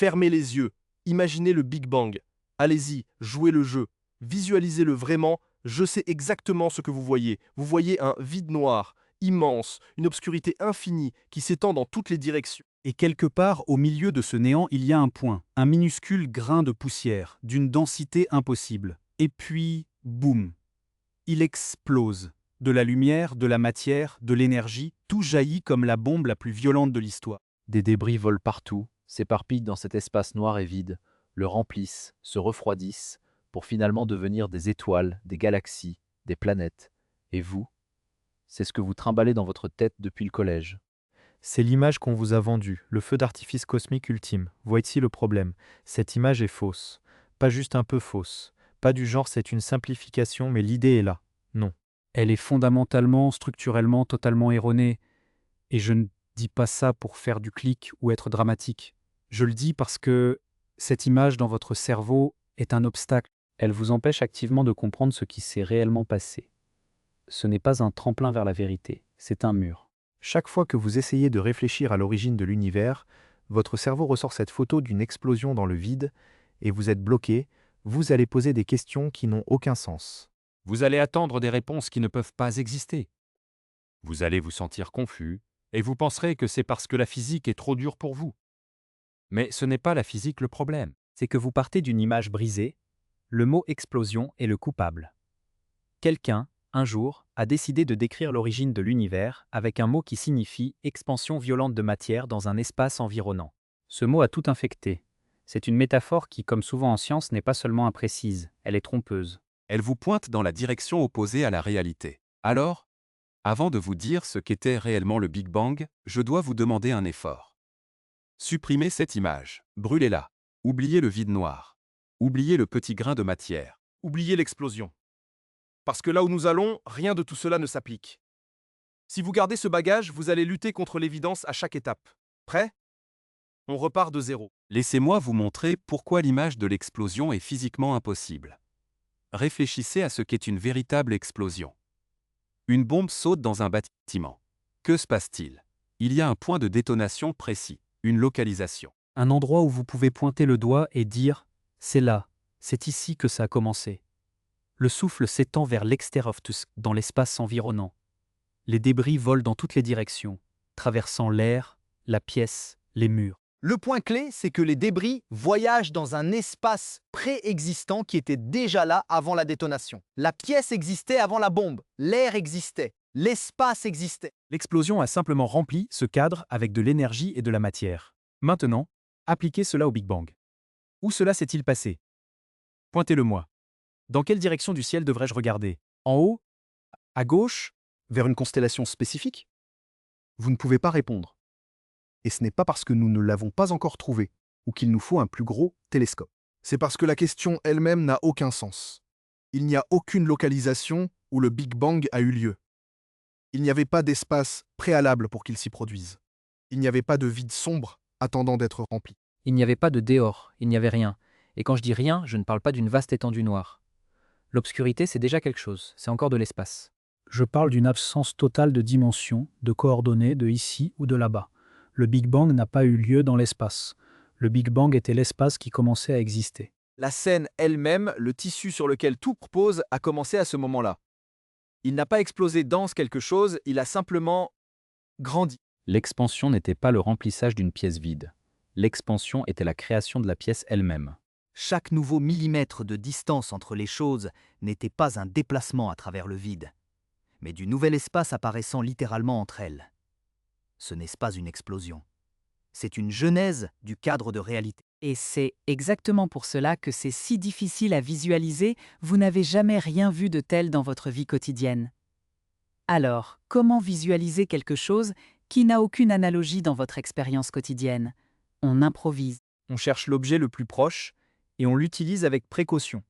Fermez les yeux, imaginez le Big Bang. Allez-y, jouez le jeu, visualisez-le vraiment, je sais exactement ce que vous voyez. Vous voyez un vide noir, immense, une obscurité infinie qui s'étend dans toutes les directions. Et quelque part, au milieu de ce néant, il y a un point, un minuscule grain de poussière, d'une densité impossible. Et puis, boum, il explose. De la lumière, de la matière, de l'énergie, tout jaillit comme la bombe la plus violente de l'histoire. Des débris volent partout, s'éparpillent dans cet espace noir et vide, le remplissent, se refroidissent, pour finalement devenir des étoiles, des galaxies, des planètes. Et vous, c'est ce que vous trimballez dans votre tête depuis le collège. C'est l'image qu'on vous a vendue, le feu d'artifice cosmique ultime. Voici le problème. Cette image est fausse. Pas juste un peu fausse. Pas du genre c'est une simplification, mais l'idée est là. Non. Elle est fondamentalement, structurellement, totalement erronée. Et je ne dis pas ça pour faire du clic ou être dramatique. Je le dis parce que cette image dans votre cerveau est un obstacle. Elle vous empêche activement de comprendre ce qui s'est réellement passé. Ce n'est pas un tremplin vers la vérité, c'est un mur. Chaque fois que vous essayez de réfléchir à l'origine de l'univers, votre cerveau ressort cette photo d'une explosion dans le vide, et vous êtes bloqué, vous allez poser des questions qui n'ont aucun sens. Vous allez attendre des réponses qui ne peuvent pas exister. Vous allez vous sentir confus, et vous penserez que c'est parce que la physique est trop dure pour vous. Mais ce n'est pas la physique le problème. C'est que vous partez d'une image brisée, le mot explosion est le coupable. Quelqu'un, un jour, a décidé de décrire l'origine de l'univers avec un mot qui signifie expansion violente de matière dans un espace environnant. Ce mot a tout infecté. C'est une métaphore qui, comme souvent en science, n'est pas seulement imprécise, elle est trompeuse. Elle vous pointe dans la direction opposée à la réalité. Alors, avant de vous dire ce qu'était réellement le Big Bang, je dois vous demander un effort. Supprimez cette image, brûlez-la, oubliez le vide noir, oubliez le petit grain de matière. Oubliez l'explosion. Parce que là où nous allons, rien de tout cela ne s'applique. Si vous gardez ce bagage, vous allez lutter contre l'évidence à chaque étape. Prêt? On repart de zéro. Laissez-moi vous montrer pourquoi l'image de l'explosion est physiquement impossible. Réfléchissez à ce qu'est une véritable explosion. Une bombe saute dans un bâtiment. Que se passe-t-il? Il y a un point de détonation précis, une localisation. Un endroit où vous pouvez pointer le doigt et dire « c'est là, c'est ici que ça a commencé ». Le souffle s'étend vers l'extérieur dans l'espace environnant. Les débris volent dans toutes les directions, traversant l'air, la pièce, les murs. Le point clé, c'est que les débris voyagent dans un espace préexistant qui était déjà là avant la détonation. La pièce existait avant la bombe, l'air existait, l'espace existait. L'explosion a simplement rempli ce cadre avec de l'énergie et de la matière. Maintenant, appliquez cela au Big Bang. Où cela s'est-il passé? Pointez-le-moi. Dans quelle direction du ciel devrais-je regarder? En haut? À gauche? Vers une constellation spécifique? Vous ne pouvez pas répondre. Et ce n'est pas parce que nous ne l'avons pas encore trouvé, ou qu'il nous faut un plus gros télescope. C'est parce que la question elle-même n'a aucun sens. Il n'y a aucune localisation où le Big Bang a eu lieu. Il n'y avait pas d'espace préalable pour qu'il s'y produise. Il n'y avait pas de vide sombre attendant d'être rempli. Il n'y avait pas de dehors, il n'y avait rien. Et quand je dis rien, je ne parle pas d'une vaste étendue noire. L'obscurité, c'est déjà quelque chose, c'est encore de l'espace. Je parle d'une absence totale de dimension, de coordonnées, de ici ou de là-bas. Le Big Bang n'a pas eu lieu dans l'espace. Le Big Bang était l'espace qui commençait à exister. La scène elle-même, le tissu sur lequel tout repose, a commencé à ce moment-là. Il n'a pas explosé dans quelque chose, il a simplement grandi. L'expansion n'était pas le remplissage d'une pièce vide. L'expansion était la création de la pièce elle-même. Chaque nouveau millimètre de distance entre les choses n'était pas un déplacement à travers le vide, mais du nouvel espace apparaissant littéralement entre elles. Ce n'est pas une explosion. C'est une genèse du cadre de réalité. Et c'est exactement pour cela que c'est si difficile à visualiser, vous n'avez jamais rien vu de tel dans votre vie quotidienne. Alors, comment visualiser quelque chose qui n'a aucune analogie dans votre expérience quotidienne? On improvise. On cherche l'objet le plus proche et on l'utilise avec précaution.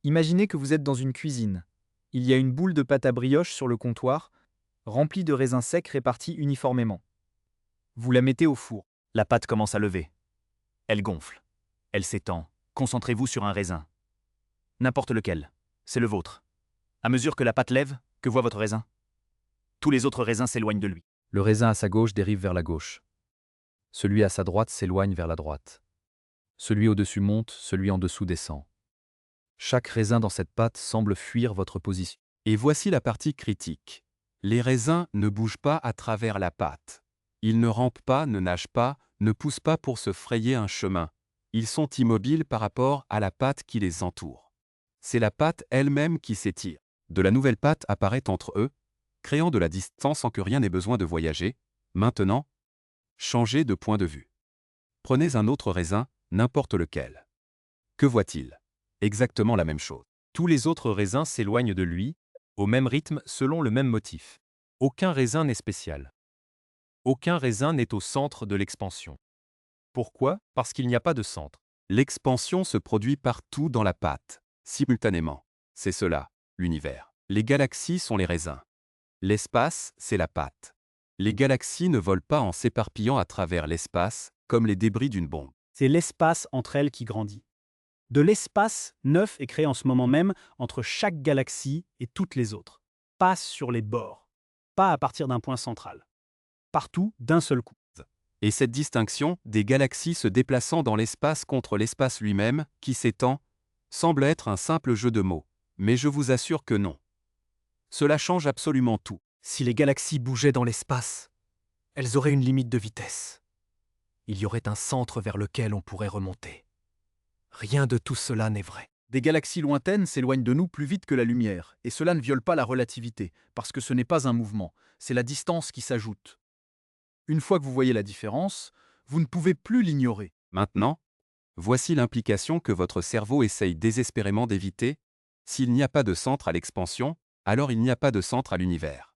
Imaginez que vous êtes dans une cuisine. Il y a une boule de pâte à brioche sur le comptoir, remplie de raisins secs répartis uniformément. Vous la mettez au four. La pâte commence à lever. Elle gonfle. Elle s'étend. Concentrez-vous sur un raisin. N'importe lequel. C'est le vôtre. À mesure que la pâte lève, que voit votre raisin? Tous les autres raisins s'éloignent de lui. Le raisin à sa gauche dérive vers la gauche. Celui à sa droite s'éloigne vers la droite. Celui au-dessus monte, celui en dessous descend. Chaque raisin dans cette pâte semble fuir votre position. Et voici la partie critique. Les raisins ne bougent pas à travers la pâte. Ils ne rampent pas, ne nagent pas, ne poussent pas pour se frayer un chemin. Ils sont immobiles par rapport à la pâte qui les entoure. C'est la pâte elle-même qui s'étire. De la nouvelle pâte apparaît entre eux, créant de la distance sans que rien n'ait besoin de voyager. Maintenant, changez de point de vue. Prenez un autre raisin, n'importe lequel. Que voit-il? Exactement la même chose. Tous les autres raisins s'éloignent de lui, au même rythme selon le même motif. Aucun raisin n'est spécial. Aucun raisin n'est au centre de l'expansion. Pourquoi? Parce qu'il n'y a pas de centre. L'expansion se produit partout dans la pâte, simultanément. C'est cela, l'univers. Les galaxies sont les raisins. L'espace, c'est la pâte. Les galaxies ne volent pas en s'éparpillant à travers l'espace, comme les débris d'une bombe. C'est l'espace entre elles qui grandit. De l'espace neuf est créé en ce moment même entre chaque galaxie et toutes les autres. Passe sur les bords, pas à partir d'un point central. Partout d'un seul coup. Et cette distinction, des galaxies se déplaçant dans l'espace contre l'espace lui-même, qui s'étend, semble être un simple jeu de mots. Mais je vous assure que non. Cela change absolument tout. Si les galaxies bougeaient dans l'espace, elles auraient une limite de vitesse. Il y aurait un centre vers lequel on pourrait remonter. Rien de tout cela n'est vrai. Des galaxies lointaines s'éloignent de nous plus vite que la lumière, et cela ne viole pas la relativité, parce que ce n'est pas un mouvement, c'est la distance qui s'ajoute. Une fois que vous voyez la différence, vous ne pouvez plus l'ignorer. Maintenant, voici l'implication que votre cerveau essaye désespérément d'éviter. S'il n'y a pas de centre à l'expansion, alors il n'y a pas de centre à l'univers.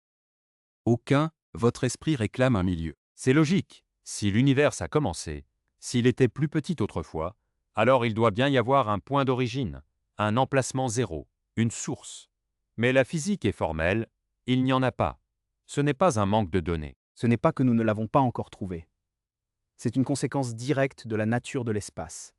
Aucun, votre esprit réclame un milieu. C'est logique. Si l'univers a commencé, s'il était plus petit autrefois, alors il doit bien y avoir un point d'origine, un emplacement zéro, une source. Mais la physique est formelle, il n'y en a pas. Ce n'est pas un manque de données. Ce n'est pas que nous ne l'avons pas encore trouvé. C'est une conséquence directe de la nature de l'espace.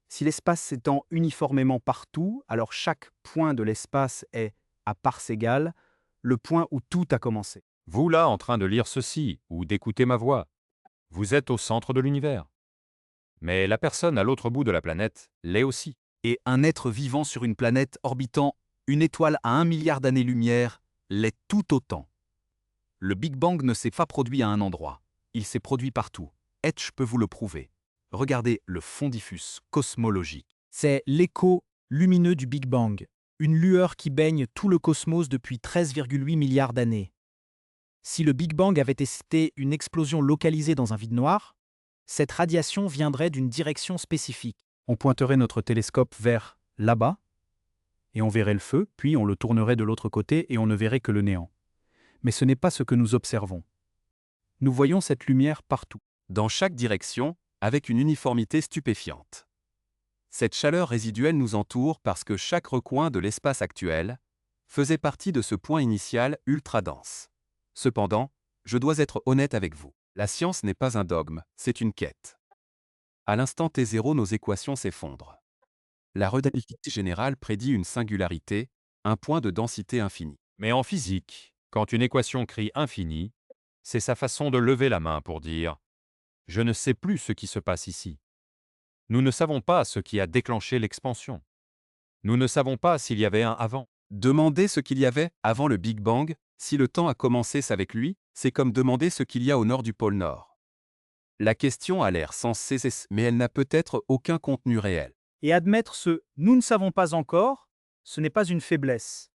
Si l'espace s'étend uniformément partout, alors chaque point de l'espace est, à parts égales, le point où tout a commencé. Vous là en train de lire ceci ou d'écouter ma voix, vous êtes au centre de l'univers. Mais la personne à l'autre bout de la planète l'est aussi. Et un être vivant sur une planète orbitant une étoile à 1 milliard d'années-lumière l'est tout autant. Le Big Bang ne s'est pas produit à un endroit, il s'est produit partout. Etch peut vous le prouver. Regardez le fond diffus cosmologique. C'est l'écho lumineux du Big Bang, une lueur qui baigne tout le cosmos depuis 13,8 milliards d'années. Si le Big Bang avait été une explosion localisée dans un vide noir, cette radiation viendrait d'une direction spécifique. On pointerait notre télescope vers là-bas, et on verrait le feu, puis on le tournerait de l'autre côté et on ne verrait que le néant. Mais ce n'est pas ce que nous observons. Nous voyons cette lumière partout. Dans chaque direction, avec une uniformité stupéfiante. Cette chaleur résiduelle nous entoure parce que chaque recoin de l'espace actuel faisait partie de ce point initial ultra dense. Cependant, je dois être honnête avec vous. La science n'est pas un dogme, c'est une quête. À l'instant T0, nos équations s'effondrent. La relativité générale prédit une singularité, un point de densité infinie. Mais en physique, quand une équation crie infini, c'est sa façon de lever la main pour dire « Je ne sais plus ce qui se passe ici ». Nous ne savons pas ce qui a déclenché l'expansion. Nous ne savons pas s'il y avait un avant. Demander ce qu'il y avait avant le Big Bang, si le temps a commencé avec lui, c'est comme demander ce qu'il y a au nord du pôle Nord. La question a l'air sensée, mais elle n'a peut-être aucun contenu réel. Et admettre ce « nous ne savons pas encore », ce n'est pas une faiblesse.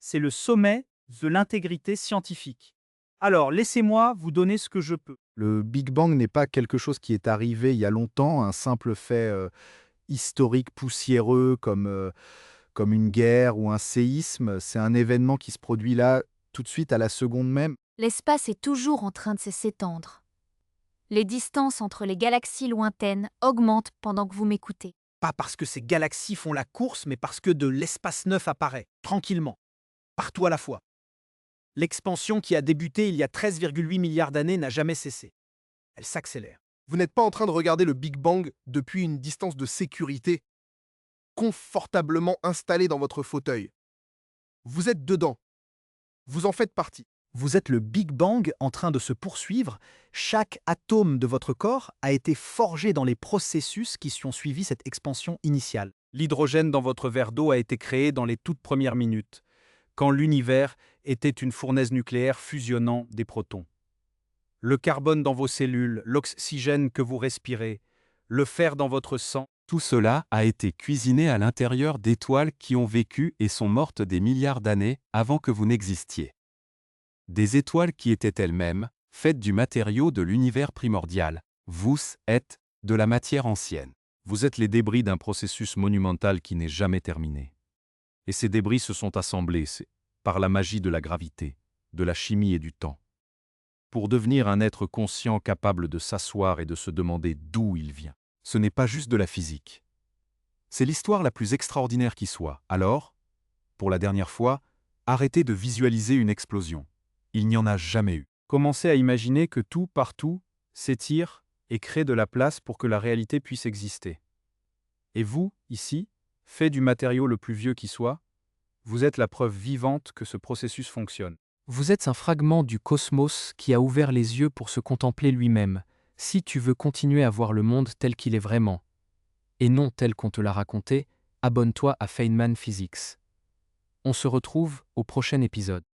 C'est le sommet de l'intégrité scientifique. Alors, laissez-moi vous donner ce que je peux. Le Big Bang n'est pas quelque chose qui est arrivé il y a longtemps, un simple fait historique poussiéreux comme une guerre ou un séisme. C'est un événement qui se produit là, tout de suite, à la seconde même. L'espace est toujours en train de s'étendre. Les distances entre les galaxies lointaines augmentent pendant que vous m'écoutez. Pas parce que ces galaxies font la course, mais parce que de l'espace neuf apparaît, tranquillement, partout à la fois. L'expansion qui a débuté il y a 13,8 milliards d'années n'a jamais cessé. Elle s'accélère. Vous n'êtes pas en train de regarder le Big Bang depuis une distance de sécurité, confortablement installé dans votre fauteuil. Vous êtes dedans. Vous en faites partie. Vous êtes le Big Bang en train de se poursuivre. Chaque atome de votre corps a été forgé dans les processus qui ont suivi cette expansion initiale. L'hydrogène dans votre verre d'eau a été créé dans les toutes premières minutes, quand l'univers était une fournaise nucléaire fusionnant des protons. Le carbone dans vos cellules, l'oxygène que vous respirez, le fer dans votre sang, Tout cela a été cuisiné à l'intérieur d'étoiles qui ont vécu et sont mortes des milliards d'années avant que vous n'existiez. Des étoiles qui étaient elles-mêmes faites du matériau de l'univers primordial. Vous êtes de la matière ancienne. Vous êtes les débris d'un processus monumental qui n'est jamais terminé. Et ces débris se sont assemblés par la magie de la gravité, de la chimie et du temps, pour devenir un être conscient capable de s'asseoir et de se demander d'où il vient. Ce n'est pas juste de la physique. C'est l'histoire la plus extraordinaire qui soit. Alors, pour la dernière fois, arrêtez de visualiser une explosion. Il n'y en a jamais eu. commencez à imaginer que tout, partout, s'étire et crée de la place pour que la réalité puisse exister. Et vous, ici, fait du matériau le plus vieux qui soit, vous êtes la preuve vivante que ce processus fonctionne. Vous êtes un fragment du cosmos qui a ouvert les yeux pour se contempler lui-même, si tu veux continuer à voir le monde tel qu'il est vraiment, et non tel qu'on te l'a raconté, abonne-toi à Feynman Physics. On se retrouve au prochain épisode.